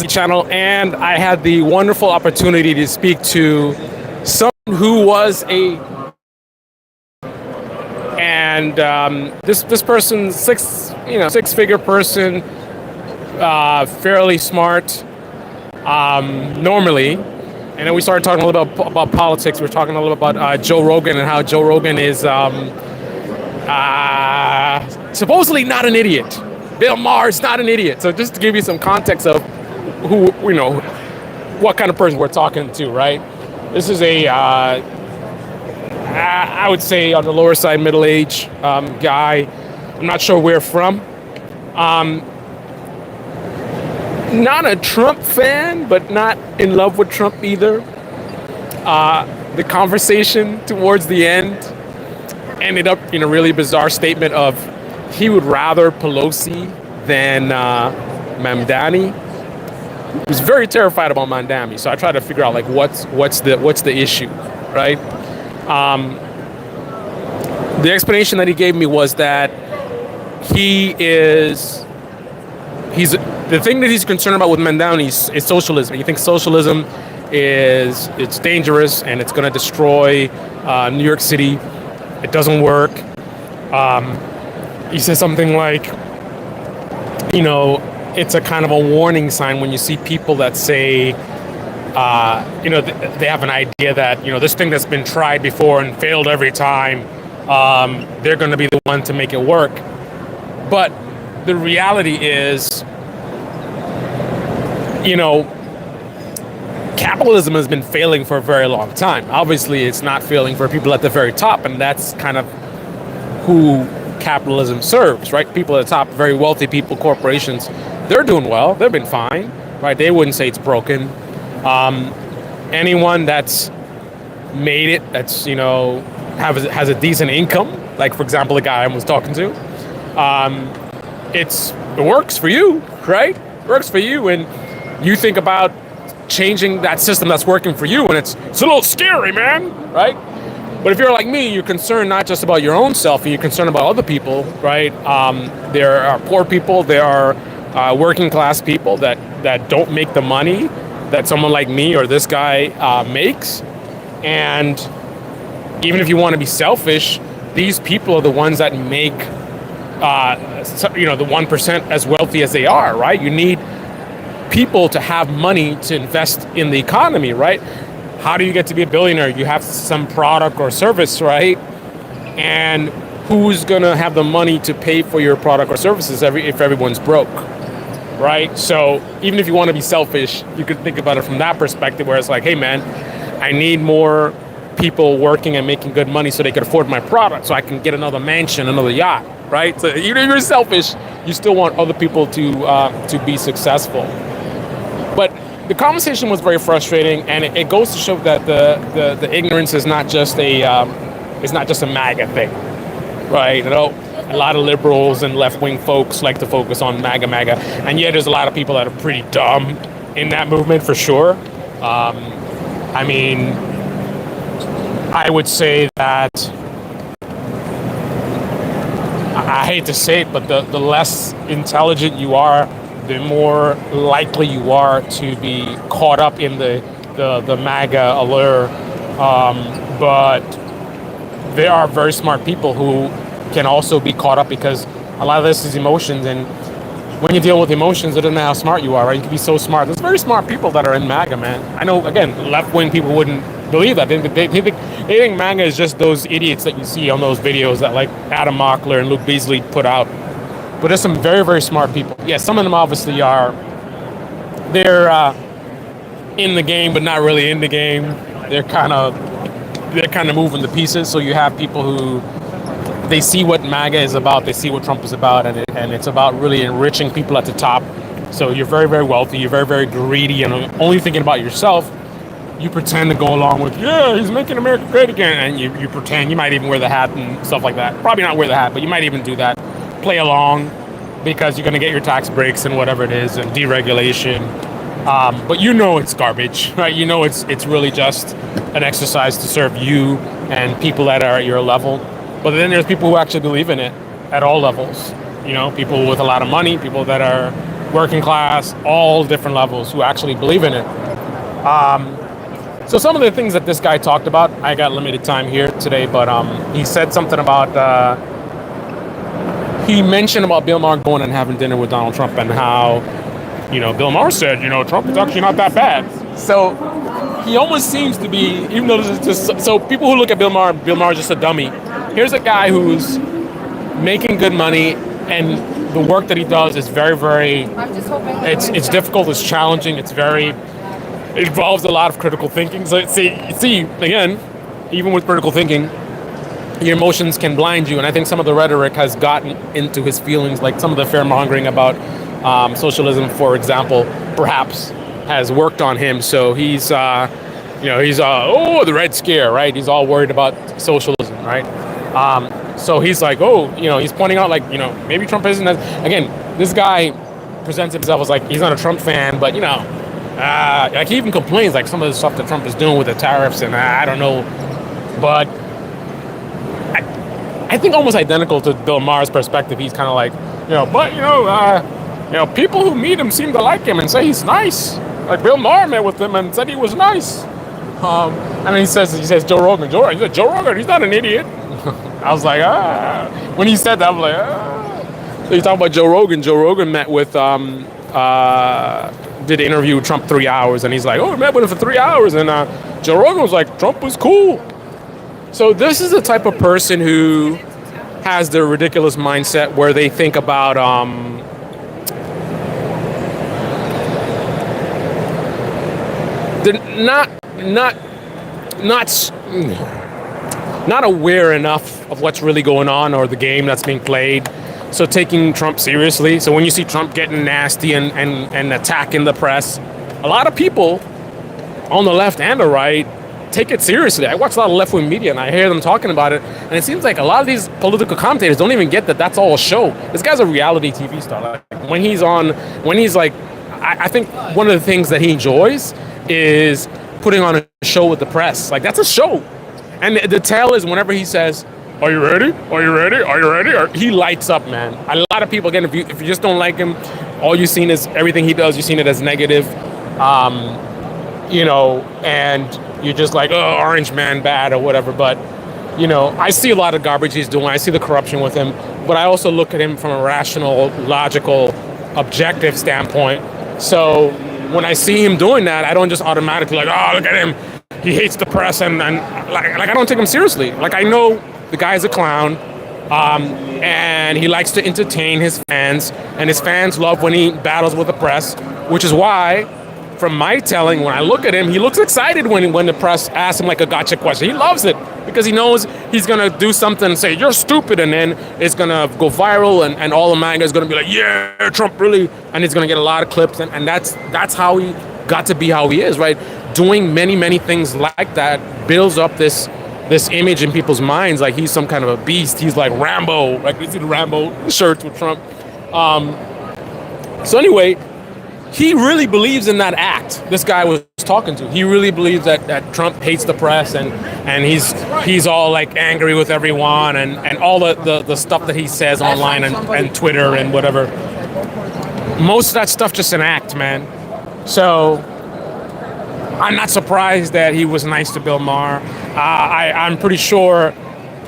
channel, and I had the wonderful opportunity to speak to someone who was a and this person six-figure person, fairly smart, normally. And then we started talking a little bit about politics. We were talking a little bit about Joe Rogan and how Joe Rogan is supposedly not an idiot. Bill Maher's not an idiot. So just to give you some context of who, what kind of person we're talking to, right? This is I would say on the lower side, middle-aged guy. I'm not sure where from. Not a Trump fan, but not in love with Trump either. The conversation towards the end ended up in a really bizarre statement of he would rather Pelosi than Mamdani. He was very terrified about Mamdani, so I tried to figure out like what's the issue, right? The explanation that he gave me was that the thing that he's concerned about with Mamdani is socialism. He thinks socialism it's dangerous and it's going to destroy New York City. It doesn't work. He says something like, it's a kind of a warning sign when you see people that say, they have an idea that, this thing that's been tried before and failed every time, they're going to be the one to make it work. But the reality is, capitalism has been failing for a very long time. Obviously, it's not failing for people at the very top, and that's kind of who capitalism serves, right? People at the top, very wealthy people, corporations, they're doing well. They've been fine, right? They wouldn't say it's broken. Anyone that's made it, that's, has a decent income, like, for example, the guy I was talking to, it works for you, right? It works for you, and you think about changing that system that's working for you, and it's a little scary, man, right? But if you're like me, you're concerned not just about your own self, you're concerned about other people, right? There are poor people, there are working class people that don't make the money that someone like me or this guy makes. And even if you want to be selfish, these people are the ones that make the 1% as wealthy as they are, right? You need people to have money to invest in the economy, right? How do you get to be a billionaire? You have some product or service, right? And who's gonna have the money to pay for your product or services if everyone's broke, right? So even if you want to be selfish, you could think about it from that perspective, where it's like, hey man, I need more people working and making good money so they can afford my product, so I can get another mansion, another yacht, right? So even if you're selfish, you still want other people to be successful. But the conversation was very frustrating, and it goes to show that the ignorance is not just a MAGA thing, right? A lot of liberals and left-wing folks like to focus on MAGA, and yet there's a lot of people that are pretty dumb in that movement for sure. I would say that, I hate to say it, but the less intelligent you are, the more likely you are to be caught up in the MAGA allure. But there are very smart people who can also be caught up, because a lot of this is emotions, and when you deal with emotions, it doesn't matter how smart you are, right? You can be so smart. There's very smart people that are in MAGA, man. I know, again, left-wing people wouldn't believe that. They think MAGA is just those idiots that you see on those videos that like Adam Mockler and Luke Beasley put out. But there's some very, very smart people. Yeah, some of them obviously they're in the game, but not really in the game. They're kind of moving the pieces. So you have people who, they see what MAGA is about, they see what Trump is about, and it's about really enriching people at the top. So you're very, very wealthy, you're very, very greedy, and only thinking about yourself. You pretend to go along with, yeah, he's making America great again, and you pretend, you might even wear the hat and stuff like that. Probably not wear the hat, but you might even do that. Play along, because you're going to get your tax breaks and whatever it is, and deregulation. But it's garbage, right? It's really just an exercise to serve you and people that are at your level. But then there's people who actually believe in it at all levels. People with a lot of money, people that are working class, all different levels who actually believe in it. So some of the things that this guy talked about, I got limited time here today, but he said something about, he mentioned about Bill Maher going and having dinner with Donald Trump and how, Bill Maher said, Trump is actually not that bad. So he almost seems to be, even though this is just, so people who look at Bill Maher is just a dummy. Here's a guy who's making good money, and the work that he does is very, very, it's difficult, it's challenging, it involves a lot of critical thinking. So see, again, even with critical thinking, your emotions can blind you. And I think some of the rhetoric has gotten into his feelings, like some of the fear-mongering about socialism, for example, perhaps has worked on him. So he's, the Red Scare, right? He's all worried about socialism, right? So he's like, he's pointing out, like, maybe Trump isn't as, again, this guy presents himself as like, he's not a Trump fan, but, like he even complains, like some of the stuff that Trump is doing with the tariffs, and I don't know, but I think almost identical to Bill Maher's perspective. He's kind of like, people who meet him seem to like him and say he's nice. Like Bill Maher met with him and said he was nice. And then he says Joe Rogan. He said, Joe Rogan, he's not an idiot. I was like, when he said that, I was like, So you talk about Joe Rogan. Joe Rogan met with, did an interview with Trump 3 hours, and he's like, I met with him for 3 hours, and Joe Rogan was like, Trump was cool. So this is the type of person who has the ridiculous mindset where they think about, they're not aware enough of what's really going on or the game that's being played. So taking Trump seriously. So when you see Trump getting nasty and attacking the press, a lot of people on the left and the right take it seriously. I watch a lot of left-wing media and I hear them talking about it, and it seems like a lot of these political commentators don't even get that that's all a show. This guy's a reality TV star. Like when he's like, I think one of the things that he enjoys is putting on a show with the press. Like that's a show. And the tell is whenever he says, are you ready? Are you ready? Are you ready? He lights up, man. A lot of people, again, if you just don't like him, all you've seen is everything he does, you've seen it as negative, and you're just like, oh, Orange Man bad or whatever. But, I see a lot of garbage he's doing. I see the corruption with him. But I also look at him from a rational, logical, objective standpoint. So when I see him doing that, I don't just automatically like, oh, look at him. He hates the press. And like I don't take him seriously. Like I know the guy is a clown, and he likes to entertain his fans, and his fans love when he battles with the press, which is why, from my telling, when I look at him, he looks excited when the press asks him like a gotcha question. He loves it because he knows he's going to do something and say, you're stupid, and then it's going to go viral, and all the manga is going to be like, yeah, Trump really, and he's going to get a lot of clips, and that's how he got to be how he is, right? Doing many, many things like that builds up this image in people's minds, like he's some kind of a beast. He's like Rambo, like you see the Rambo shirts with Trump. So anyway, he really believes in that act this guy was talking to. He really believes that Trump hates the press and he's all like angry with everyone and all the stuff that he says online and Twitter and whatever. Most of that stuff just an act, man. So I'm not surprised that he was nice to Bill Maher. I'm pretty sure,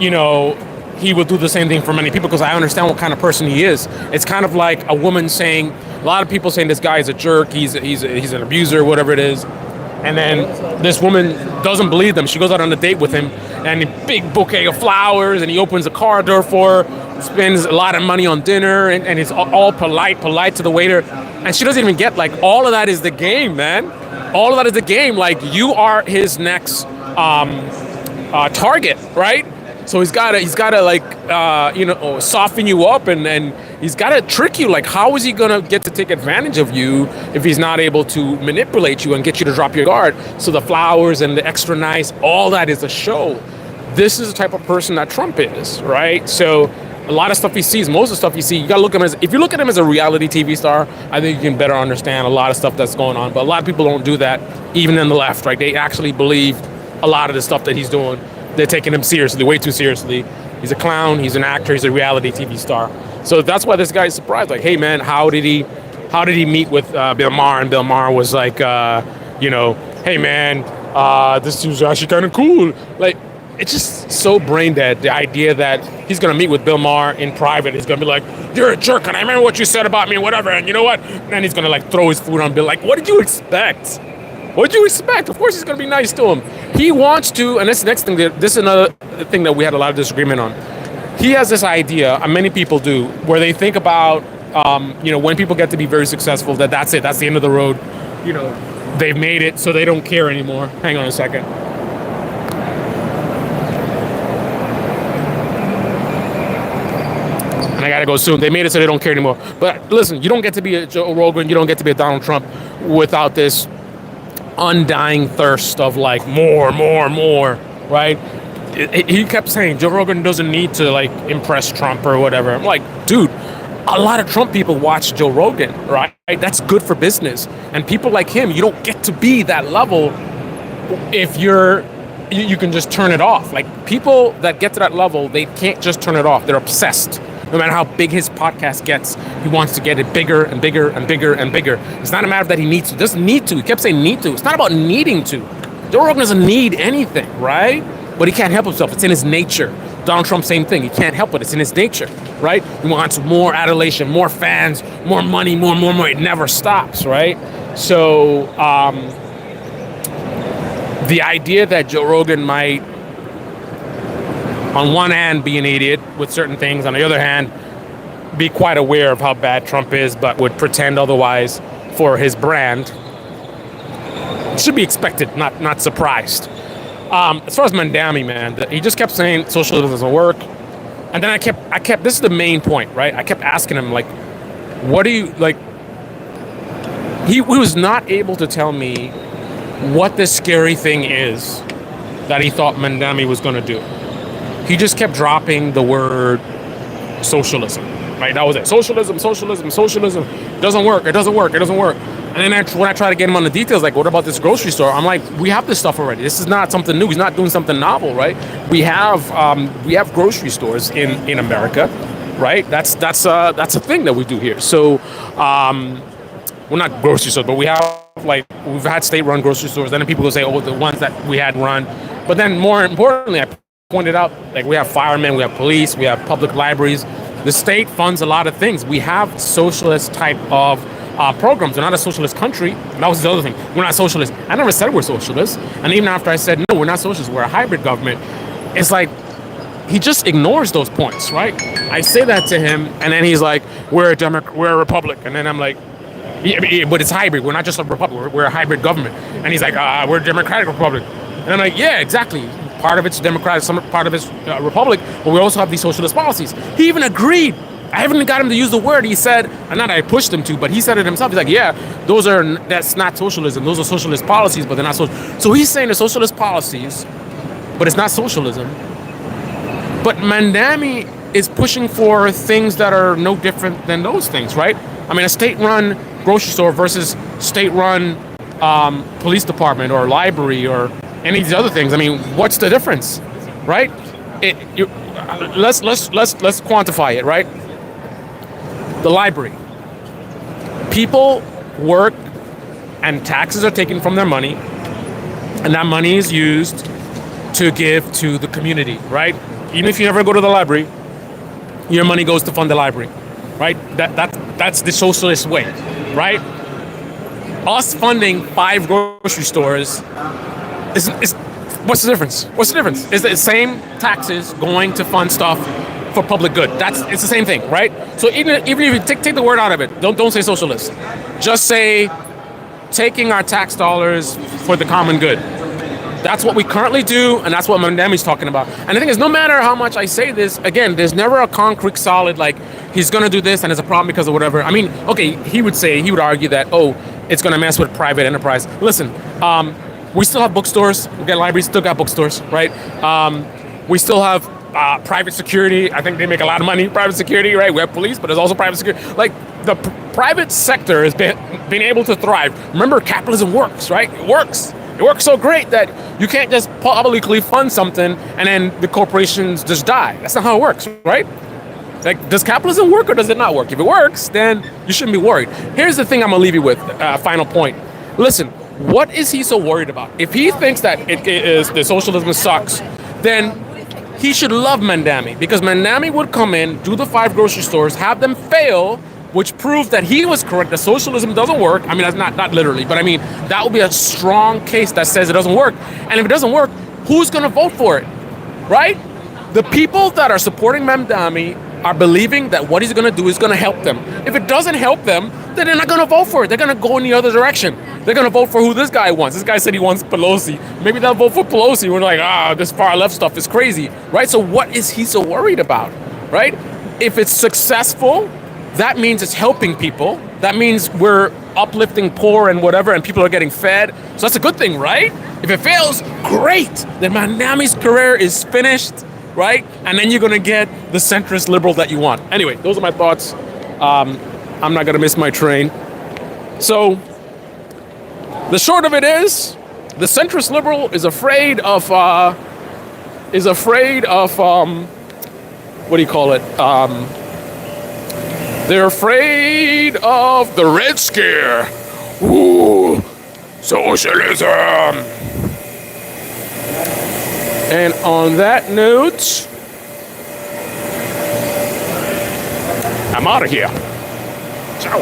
he would do the same thing for many people because I understand what kind of person he is. It's kind of like a woman saying, a lot of people saying this guy is a jerk, he's an abuser, whatever it is. And then this woman doesn't believe them. She goes out on a date with him and a big bouquet of flowers and he opens a car door for her, spends a lot of money on dinner and he's all polite to the waiter. And she doesn't even get, like, all of that is the game, man. All of that is the game. Like, you are his next target, right? So he's gotta soften you up and he's gotta trick you. Like, how is he gonna get to take advantage of you if he's not able to manipulate you and get you to drop your guard? So the flowers and the extra nice, all that is a show. This is the type of person that Trump is, right? So a lot of stuff he sees, most of the stuff you see, you gotta look at him if you look at him as a reality TV star, I think you can better understand a lot of stuff that's going on. But a lot of people don't do that, even in the left, right? They actually believe a lot of the stuff that he's doing. They're taking him seriously, way too seriously. He's a clown, he's an actor, he's a reality TV star. So that's why this guy is surprised. Like, hey man, how did he how did he meet with Bill Maher? And Bill Maher was like, hey man, this was actually kind of cool. Like, it's just so brain dead. The idea that he's gonna meet with Bill Maher in private, he's gonna be like, "You're a jerk, and I remember what you said about me, whatever." And you know what? And then he's gonna like throw his food on Bill. Like, what did you expect? What did you expect? Of course, he's gonna be nice to him. He wants to, and this next thing, this is another thing that we had a lot of disagreement on. He has this idea, and many people do, where they think about, when people get to be very successful, that's it, that's the end of the road. They've made it, so they don't care anymore. Hang on a second. And I gotta go soon. They made it so they don't care anymore. But listen, you don't get to be a Joe Rogan, you don't get to be a Donald Trump without this undying thirst of like more, right? He kept saying Joe Rogan doesn't need to like impress Trump or whatever. I'm like, dude, a lot of Trump people watch Joe Rogan, right? That's good for business. And people like him, you don't get to be that level if you can just turn it off. Like, people that get to that level, they can't just turn it off. They're obsessed. No matter how big his podcast gets, he wants to get it bigger and bigger and bigger and bigger. It's not a matter that he needs to. He doesn't need to. He kept saying need to. It's not about needing to. Joe Rogan doesn't need anything, right? But he can't help himself. It's in his nature. Donald Trump, same thing. He can't help it. It's in his nature, right? He wants more adulation, more fans, more money, more. It never stops, right? So the idea that Joe Rogan might, on one hand, be an idiot with certain things, on the other hand, be quite aware of how bad Trump is, but would pretend otherwise for his brand, should be expected, not surprised. As far as Mamdani, man, he just kept saying socialism doesn't work. And then I kept, this is the main point, right? I kept asking him, like, what do you, like, he was not able to tell me what the scary thing is that he thought Mamdani was going to do. He just kept dropping the word socialism, right? That was it. Socialism. It doesn't work. And then when I try to get him on the details, like, what about this grocery store? I'm like, we have this stuff already. This is not something new. He's not doing something novel, right? We have grocery stores in America, right? That's a thing that we do here. So, well, not grocery stores, but we've had state-run grocery stores. Then people will say, oh, the ones that we had run. But then more importantly, I pointed out, like, we have firemen, we have police, we have public libraries. The state funds a lot of things. We have socialist type of programs. We're not a socialist country. And that was the other thing. We're not socialist. I never said we're socialists. And even after I said, no, we're not socialists, we're a hybrid government, it's like, he just ignores those points, right? I say that to him, and then he's like, we're a republic. And then I'm like, yeah, but it's hybrid. We're not just a republic. We're a hybrid government. And he's like, we're a democratic republic. And I'm like, yeah, exactly. Part of it's democratic, some part of it's republic, but we also have these socialist policies. He even agreed. I haven't got him to use the word. He said, and not I pushed him to, but he said it himself. He's like, yeah, that's not socialism. Those are socialist policies, but they're not social. So he's saying they're socialist policies, but it's not socialism. But Mamdani is pushing for things that are no different than those things, right? I mean, a state-run grocery store versus state-run police department or library or any of these other things. I mean, what's the difference, right? Let's quantify it, right? The library. People work and taxes are taken from their money, and that money is used to give to the community, right? Even if you never go to the library, your money goes to fund the library, right? That's the socialist way, right? Us funding 5 grocery stores is what's the difference? What's the difference? It's the same taxes going to fund stuff for public good. It's the same thing, right? So even if you take the word out of it, don't say socialist. Just say taking our tax dollars for the common good. That's what we currently do, and that's what Mamdani's talking about. And the thing is, no matter how much I say this, again, there's never a concrete, solid, like, he's going to do this and it's a problem because of whatever. I mean, okay, he would argue that, oh, it's going to mess with private enterprise. Listen, we still have bookstores. We got libraries, still got bookstores, right? We still have private security. I think they make a lot of money, private security, right? We have police, but there's also private security. Like, the private sector has been able to thrive. Remember, capitalism works, right? It works. It works so great that you can't just publicly fund something and then the corporations just die. That's not how it works, right? Like, does capitalism work or does it not work? If it works, then you shouldn't be worried. Here's the thing I'm gonna leave you with, final point. Listen, what is he so worried about? If he thinks that it is the socialism sucks, then he should love Mamdani, because Mamdani would come in, do the 5 grocery stores, have them fail, which proves that he was correct, that socialism doesn't work. I mean, that's not literally, but I mean, that would be a strong case that says it doesn't work. And if it doesn't work, who's gonna vote for it, right? The people that are supporting Mamdani are believing that what he's gonna do is gonna help them. If it doesn't help them, then they're not gonna vote for it. They're gonna go in the other direction. They're gonna vote for who this guy wants. This guy said he wants Pelosi. Maybe they'll vote for Pelosi. We're like, this far left stuff is crazy, right? So what is he so worried about, right? If it's successful, that means it's helping people. That means we're uplifting poor and whatever, and people are getting fed. So that's a good thing, right? If it fails, great. Then Mamdani's career is finished, right? And then you're gonna get the centrist liberal that you want. Anyway, those are my thoughts. I'm not gonna miss my train. So the short of it is, the centrist liberal is afraid of what do you call it? They're afraid of the Red Scare. Ooh, socialism. And on that note, I'm out of here. Ciao.